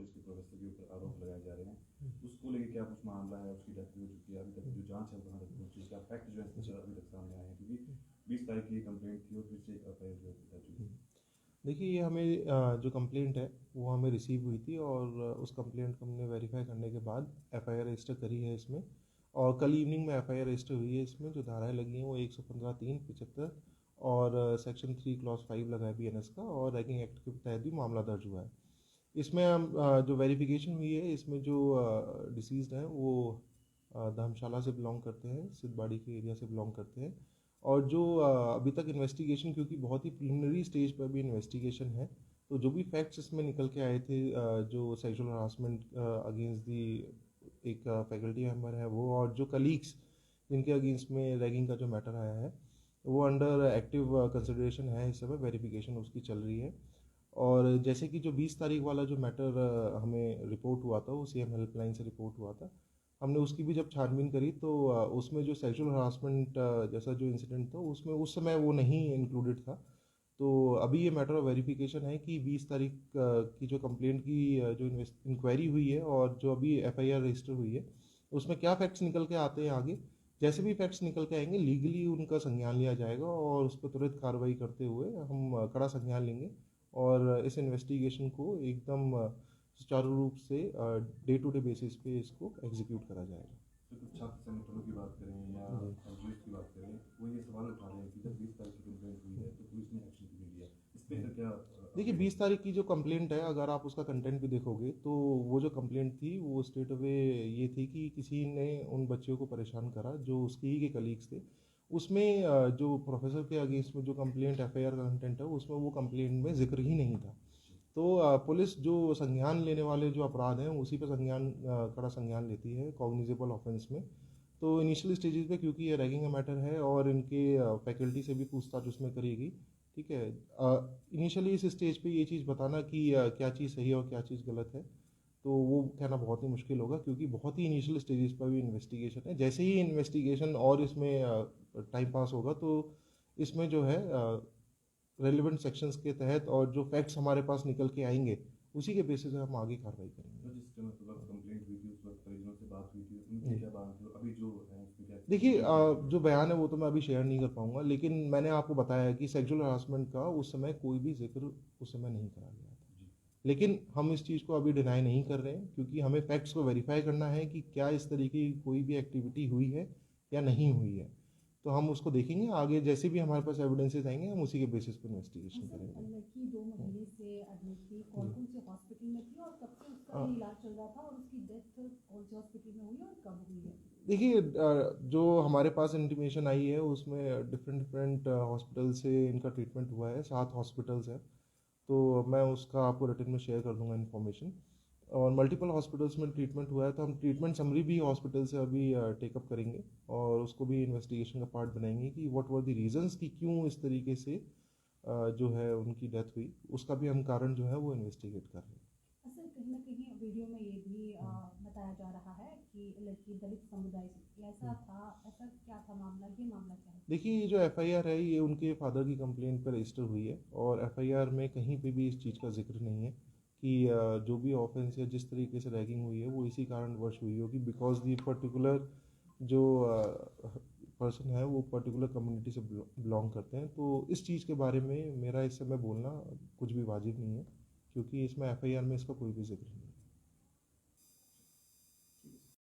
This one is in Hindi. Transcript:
कॉलेज के प्रोफेसर के ऊपर आरोप लगाए जा रहे हैं, उसको लेके क्या कुछ मामला है, उसकी डेथ हो चुकी है, अभी तक जो जांच है वहाँ तक पहुंची, क्या फैक्ट जो है अभी तक सामने आए हैं, क्योंकि 20 तारीख की कंप्लेंट थी और फिर से एक एफआईआर जो है दर्ज हुई। देखिए, ये हमें जो कंप्लेंट है वो हमें रिसीव हुई थी, और उस कंप्लेंट को हमने वेरीफाई करने के बाद एफआईआर रजिस्टर करी है इसमें। और कल इवनिंग में एफआईआर रजिस्टर हुई है। इसमें जो धाराएं लगी हैं वो 115(3), 75 और सेक्शन 3 क्लॉज 5 लगा है बीएनएस का, और रैगिंग एक्ट के तहत भी मामला दर्ज हुआ है। इसमें हम जो वेरिफिकेशन हुई है, इसमें जो डिसीज्ड हैं वो धर्मशाला से बिलोंग करते हैं, सिद्धबाड़ी के एरिया से बिलोंग करते हैं। और जो अभी तक इन्वेस्टिगेशन, क्योंकि बहुत ही प्रिलिमिनरी स्टेज पर भी इन्वेस्टिगेशन है, तो जो भी फैक्ट्स इसमें निकल के आए थे, जो सेक्सुअल हरासमेंट अगेंस्ट दी एक फैकल्टी मेंबर है वो, और जो कलीग्स जिनके अगेंस्ट में रैगिंग का जो मैटर आया है, वो अंडर एक्टिव कंसिडरेशन है। इस समय वेरिफिकेशन उसकी चल रही है। और जैसे कि जो 20 तारीख वाला जो मैटर हमें रिपोर्ट हुआ था, वो सीएम हेल्पलाइन से रिपोर्ट हुआ था, हमने उसकी भी जब छानबीन करी तो उसमें जो सेक्सुअल हरासमेंट जैसा जो इंसिडेंट था, उसमें उस समय वो नहीं इंक्लूडेड था। तो अभी ये मैटर ऑफ वेरिफिकेशन है कि 20 तारीख की जो कंप्लेंट की जो इंक्वायरी हुई है और जो अभी एफआईआर रजिस्टर हुई है, उसमें क्या फैक्ट्स निकल के आते हैं आगे। जैसे भी फैक्ट्स निकल के आएंगे, लीगली उनका संज्ञान लिया जाएगा और उस पर त्वरित कार्रवाई करते हुए हम कड़ा संज्ञान लेंगे, और इस इन्वेस्टिगेशन को एकदम सुचारू रूप से डे टू डे बेसिस पे इसको एग्जीक्यूट करा जाएगा। तो कुछ छात्र संगठनों की बात करें या एनजीओ की बात करें, वो ये सवाल उठा रहे हैं कि जब 20 तारीख की कंप्लेंट हुई है तो पुलिस ने एक्शन क्यों नहीं लिया, इस पे फिर क्या देखिए, 20 तारीख की जो कंप्लेंट है, अगर आप उसका कंटेंट भी देखोगे तो वो जो कंप्लेंट थी वो स्ट्रेट अवे ये थी कि किसी ने उन बच्चों को परेशान करा जो उसके ही के कलीग्स थे। उसमें जो प्रोफेसर के अगेंस्ट में जो कंप्लेंट एफआईआर का कंटेंट है, उसमें वो कंप्लेंट में जिक्र ही नहीं था। तो पुलिस जो संज्ञान लेने वाले जो अपराध हैं उसी पे संज्ञान कड़ा संज्ञान लेती है कॉग्निजेबल ऑफेंस में। तो इनिशियल स्टेजेस पे, क्योंकि ये रैगिंग का मैटर है और इनके फैकल्टी से भी पूछताछ उसमें करेगी, ठीक है। इनिशियली इस स्टेज पे ये चीज़ बताना कि क्या चीज़ सही है और क्या चीज़ गलत है, तो वो कहना बहुत ही मुश्किल होगा, क्योंकि बहुत ही इनिशियल स्टेजेस पर भी इन्वेस्टिगेशन है। जैसे ही इन्वेस्टिगेशन और इसमें टाइम पास होगा, तो इसमें जो है रेलिवेंट सेक्शंस के तहत और जो फैक्ट्स हमारे पास निकल के आएंगे, उसी के बेसिस पे हम आगे कार्रवाई करेंगे। तो जिस समय वक्त कंप्लेंट हुई थी उस वक्त परिजनों से बात हुई थी, उनकी क्या बात थी, अभी जो है उसमें क्या देखिए, जो बयान है वो तो मैं अभी शेयर नहीं कर पाऊंगा, लेकिन मैंने आपको बताया है कि सेक्सुअल हरासमेंट का उस समय कोई भी जिक्र उस समय नहीं करा गया था। लेकिन हम इस चीज़ को अभी डिनाई नहीं कर रहे हैं, क्योंकि हमें फैक्ट्स को वेरीफाई करना है कि क्या इस तरीके की कोई भी एक्टिविटी हुई है या नहीं हुई है। तो हम उसको देखेंगे आगे, जैसे भी हमारे पास एविडेंसेस आएंगे हम उसी के बेसिस पर इन्वेस्टिगेशन करेंगे। लड़की 2 महीने से एडमिट थी, कौन-कौन से हॉस्पिटल में थी और कब से उसका इलाज चल रहा था, और उसकी डेथ कौन से हॉस्पिटल में हुई और कब हुई है? देखिए, जो हमारे पास इंटीमेशन आई है उसमें डिफरेंट डिफरेंट हॉस्पिटल से इनका ट्रीटमेंट हुआ है, 7 हॉस्पिटल्स हैं। तो मैं उसका आपको रिटर्न में शेयर कर दूंगा इन्फॉर्मेशन। और मल्टीपल हॉस्पिटल्स में ट्रीटमेंट हुआ है, तो हम ट्रीटमेंट समरी भी हॉस्पिटल से अभी टेकअप करेंगे और उसको भी इन्वेस्टिगेशन का पार्ट बनाएंगे कि व्हाट वर द रीजंस कि क्यों इस तरीके से जो है उनकी डेथ हुई, उसका भी हम कारण जो है वो इन्वेस्टिगेट कर रहे हैं। सर, कहीं ना कहीं वीडियो में ये भी बताया जा रहा है कि लड़की दलित समुदाय से, ऐसा था? ऐसा क्या था मामला? ये मामला क्या है? देखिए, ये जो एफआईआर है ये उनके फादर की कंप्लेंट पर रजिस्टर हुई है, और एफआईआर में कहीं पे भी इस चीज़ का जिक्र नहीं है कि जो भी ऑफेंस या जिस तरीके से रैगिंग हुई है वो इसी कारणवश हुई होगी, बिकॉज दी पर्टिकुलर जो पर्सन है वो पर्टिकुलर कम्युनिटी से बिलोंग करते हैं। तो इस चीज़ के बारे में मेरा इस समय बोलना कुछ भी वाजिब नहीं है, क्योंकि इसमें एफआईआर में इसका कोई भी जिक्र नहीं है।